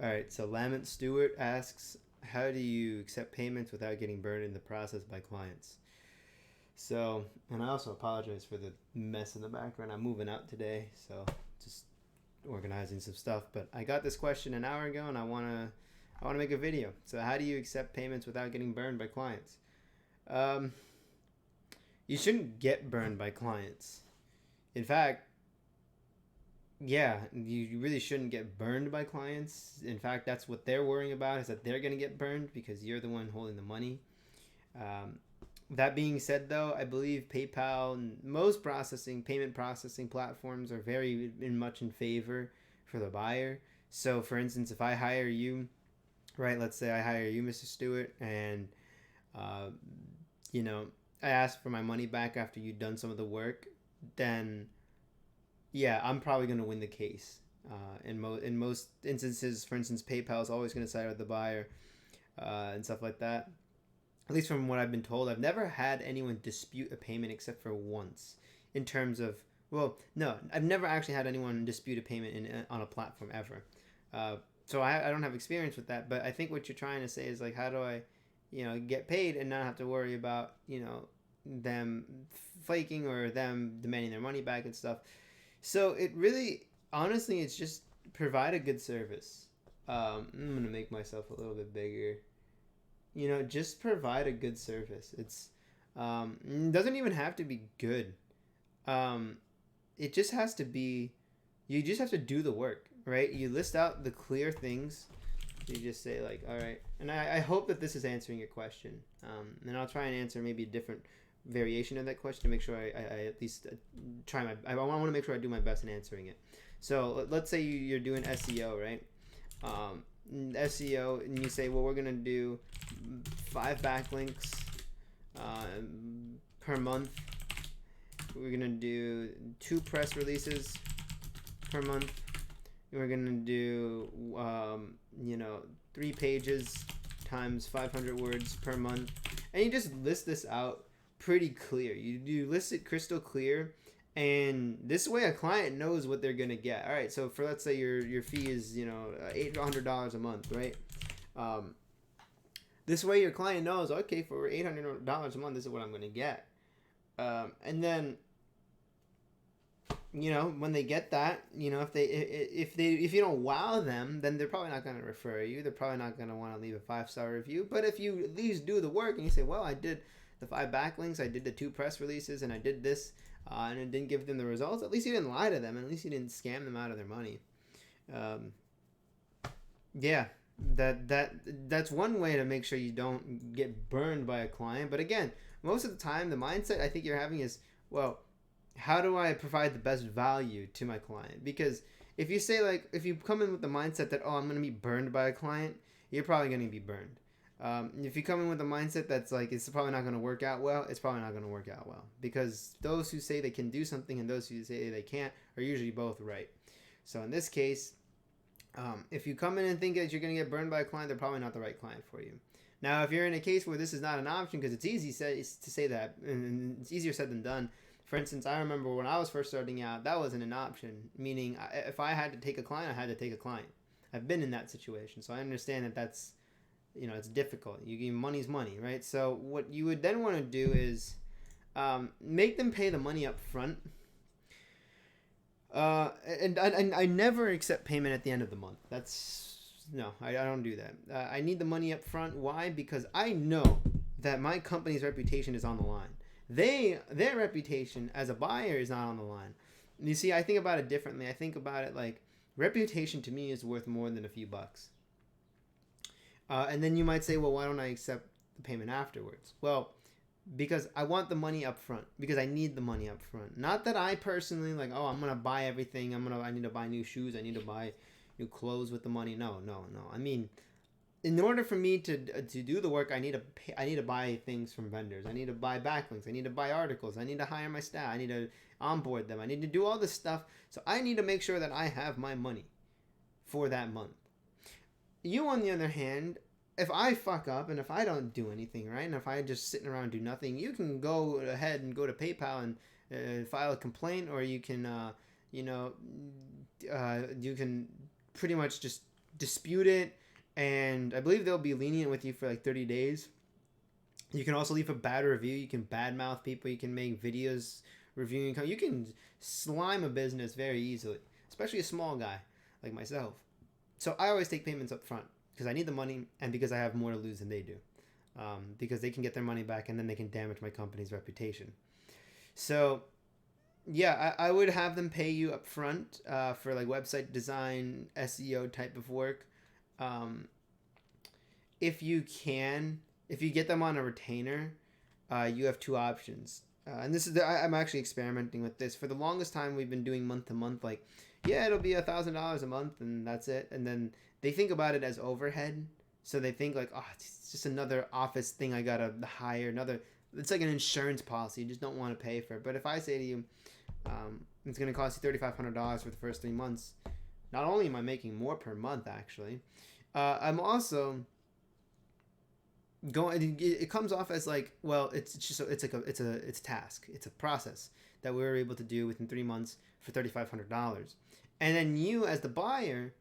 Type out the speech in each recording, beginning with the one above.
All right, so Lament Stewart asks, how do you accept payments without getting burned in the process by clients? So, and I also apologize for the mess in the background. I'm moving out today, so just organizing some stuff. But I got this question an hour ago, and I wanna make a video. So, how do you accept payments without getting burned by clients? Um, you shouldn't get burned by clients. In fact, yeah, you really shouldn't get burned by clients. In fact, that's what they're worrying about, is that they're gonna get burned because you're the one holding the money. Um, that being said, though, I believe PayPal and most payment processing platforms are very much in favor for the buyer. So, for instance, if I hire you, right, let's say I hire you, Mr. Stewart, and uh, you know, I ask for my money back after you've done some of the work, then yeah, I'm probably going to win the case. In most instances, for instance, PayPal is always going to side with the buyer and stuff like that. At least from what I've been told, I've never had anyone dispute a payment except for once. In terms of, well, no, I've never actually had anyone dispute a payment on a platform ever. Uh, so I don't have experience with that. But I think what you're trying to say is like, how do I, get paid and not have to worry about, them flaking or them demanding their money back and stuff. So it really, honestly, it's just provide a good service. I'm gonna make myself a little bit bigger. Just provide a good service. It doesn't even have to be good. Um, it just has to be. You just have to do the work, right? You list out the clear things. You just say like, all right, and I hope that this is answering your question. And I'll try and answer maybe a different variation of that question to make sure I at least try my. I want to make sure I do my best in answering it. So let's say you're doing SEO, right? SEO, and you say, well, we're gonna do 5 backlinks per month. We're gonna do 2 press releases per month. We're gonna do 3 pages times 500 words per month, and you just list this out pretty clear. You list it crystal clear, and this way a client knows what they're gonna get. All right, so for, let's say your fee is $800 a month, right? This way your client knows, okay, for $800 a month, this is what I'm gonna get. And then when they get that, if you don't wow them, then they're probably not going to refer you. They're probably not going to want to leave a 5-star review. But if you at least do the work and you say, well, I did the 5 backlinks, I did the 2 press releases, and I did this, and it didn't give them the results, at least you didn't lie to them, and at least you didn't scam them out of their money. Yeah, that's one way to make sure you don't get burned by a client. But again, most of the time, the mindset I think you're having is, well, how do I provide the best value to my client? Because if you say, like, if you come in with the mindset that, oh, I'm going to be burned by a client, you're probably going to be burned. If you come in with the mindset that's like, it's probably not going to work out well, it's probably not going to work out well. Because those who say they can do something and those who say they can't are usually both right. So in this case, if you come in and think that you're going to get burned by a client, they're probably not the right client for you. Now, if you're in a case where this is not an option, because it's easy to say that, and it's easier said than done. For instance, I remember when I was first starting out, that wasn't an option. Meaning, if I had to take a client, I had to take a client. I've been in that situation, so I understand that that's, it's difficult. Money's money, right? So what you would then want to do is make them pay the money up front. And I never accept payment at the end of the month. I don't do that. I need the money up front. Why? Because I know that my company's reputation is on the line. Their reputation as a buyer is not on the line. You see, I think about it differently. I think about it like, reputation to me is worth more than a few bucks. And then you might say, well, why don't I accept the payment afterwards? Well, because I want the money up front. Because I need the money up front. Not that I personally like, oh, I'm gonna buy everything. I need to buy new shoes. I need to buy new clothes with the money. No. I mean, in order for me to do the work, I need to buy things from vendors. I need to buy backlinks. I need to buy articles. I need to hire my staff. I need to onboard them. I need to do all this stuff. So I need to make sure that I have my money for that month. You, on the other hand, if I fuck up and if I don't do anything, right, and if I just sitting around and do nothing, you can go ahead and go to PayPal and file a complaint, or you can, you can pretty much just dispute it, and I believe they'll be lenient with you for like 30 days. You can also leave a bad review. You can badmouth people. You can make videos reviewing. You can slime a business very easily, especially a small guy like myself. So I always take payments up front because I need the money and because I have more to lose than they do. Because they can get their money back and then they can damage my company's reputation. So yeah, I would have them pay you up front for like website design, SEO type of work. Um, if you can, if you get them on a retainer, you have two options. And this is I'm actually experimenting with this. For the longest time, we've been doing month to month. Like, yeah, it'll be $1,000 a month, and that's it. And then they think about it as overhead, so they think like, oh, it's just another office thing I gotta hire. Another, it's like an insurance policy. You just don't want to pay for it. But if I say to you, it's gonna cost you $3,500 for the first 3 months, not only am I making more per month, actually, I'm also going. It comes off as like, well, it's a task, it's a process that we were able to do within 3 months for $3,500, and then you as the buyer,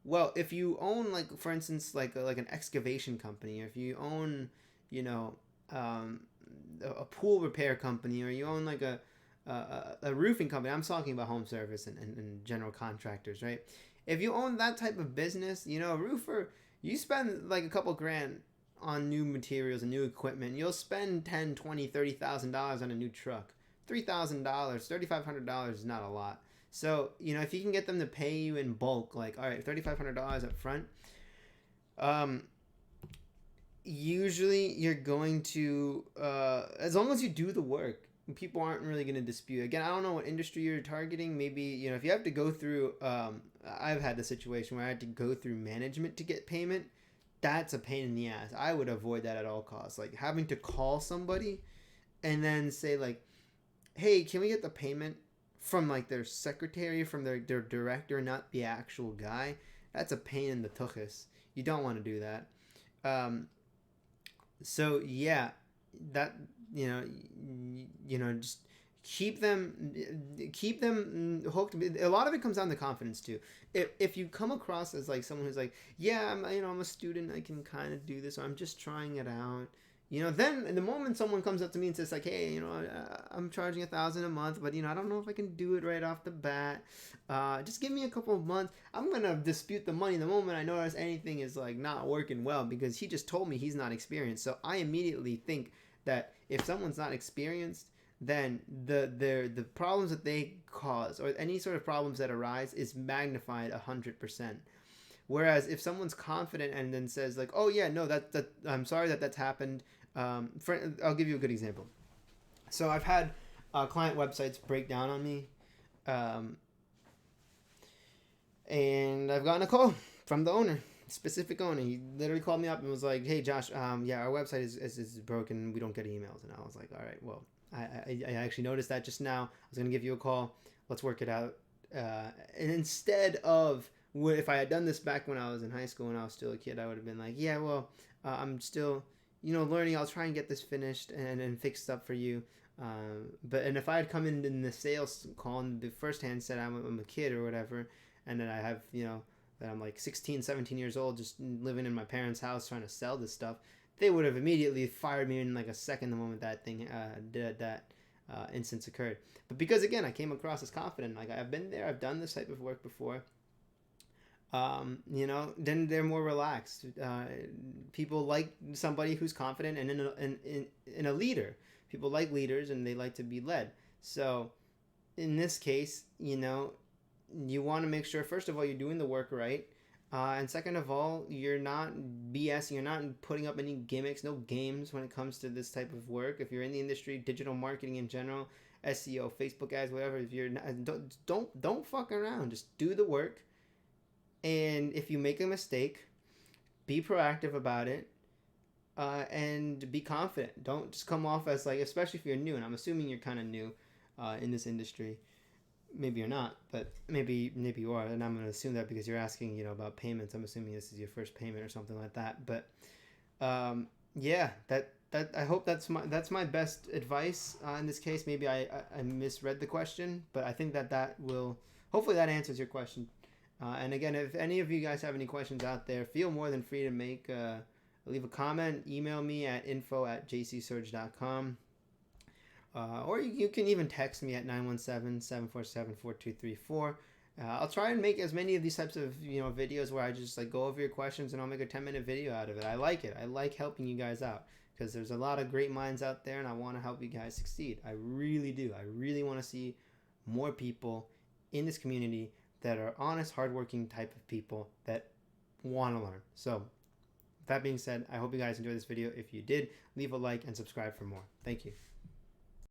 well, if you own, like, for instance, like an excavation company, or if you own, you know, a pool repair company, or you own like a roofing company. I'm talking about home service and general contractors, right? If you own that type of business, you know, a roofer, you spend like a couple grand on new materials and new equipment. You'll spend 10, 20, $30,000 on a new truck. $3,000, $3,500 is not a lot. So, you know, if you can get them to pay you in bulk, like, all right, $3,500 up front, usually you're going to, as long as you do the work, people aren't really going to dispute. Again, I don't know what industry you're targeting. Maybe, you know, if you have to go through, I've had the situation where I had to go through management to get payment. That's a pain in the ass. I would avoid that at all costs. Like having to call somebody and then say like, hey, can we get the payment from like their secretary, from their director, not the actual guy? That's a pain in the tuchus. You don't want to do that. So yeah, that, just keep them hooked. A lot of it comes down to confidence too. If you come across as like someone who's like, yeah, I'm a student, I can kind of do this, or I'm just trying it out, then the moment someone comes up to me and says like, hey, I'm charging $1,000 a month, but I don't know if I can do it right off the bat, just give me a couple of months, I'm gonna dispute the money the moment I notice anything is like not working well, because he just told me he's not experienced. So I immediately think that if someone's not experienced, then the problems that they cause, or any sort of problems that arise, is magnified 100%. Whereas if someone's confident and then says like, oh yeah, no, that I'm sorry that's happened. I'll give you a good example. So I've had client websites break down on me, and I've gotten a call from the owner, specific owner. He literally called me up and was like, hey Josh, yeah, our website is broken, we don't get emails. And I was like, all right, well, I actually noticed that just now. I was gonna give you a call, let's work it out. And instead of, if I had done this back when I was in high school and I was still a kid, I would have been like, yeah, well, I'm still learning, I'll try and get this finished and fixed up for you. And if I had come in the sales call and the first hand said I'm a kid or whatever, and then I have, that I'm like 16, 17 years old, just living in my parents' house trying to sell this stuff, they would have immediately fired me in like a second the moment that thing instance occurred. But because, again, I came across as confident, like I've been there, I've done this type of work before, then they're more relaxed. People like somebody who's confident and a leader. People like leaders and they like to be led. So in this case, you want to make sure, first of all, you're doing the work right. And second of all, you're not BSing, you're not putting up any gimmicks, no games when it comes to this type of work. If you're in the industry, digital marketing in general, SEO, Facebook ads, whatever, if you're not, don't fuck around. Just do the work. And if you make a mistake, be proactive about it, and be confident. Don't just come off as like, especially if you're new, and I'm assuming you're kind of new in this industry. Maybe you're not, but maybe you are, and I'm going to assume that because you're asking, about payments. I'm assuming this is your first payment or something like that. But yeah, that I hope that's my best advice in this case. Maybe I misread the question, but I think that will, hopefully that answers your question. And again, if any of you guys have any questions out there, feel more than free to leave a comment, email me at info@jcsurge.com. Or you can even text me at 917-747-4234. I'll try and make as many of these types of videos where I just like go over your questions and I'll make a 10-minute video out of it. I like it. I like helping you guys out because there's a lot of great minds out there and I want to help you guys succeed. I really do. I really want to see more people in this community that are honest, hardworking type of people that want to learn. So with that being said, I hope you guys enjoyed this video. If you did, leave a like and subscribe for more. Thank you.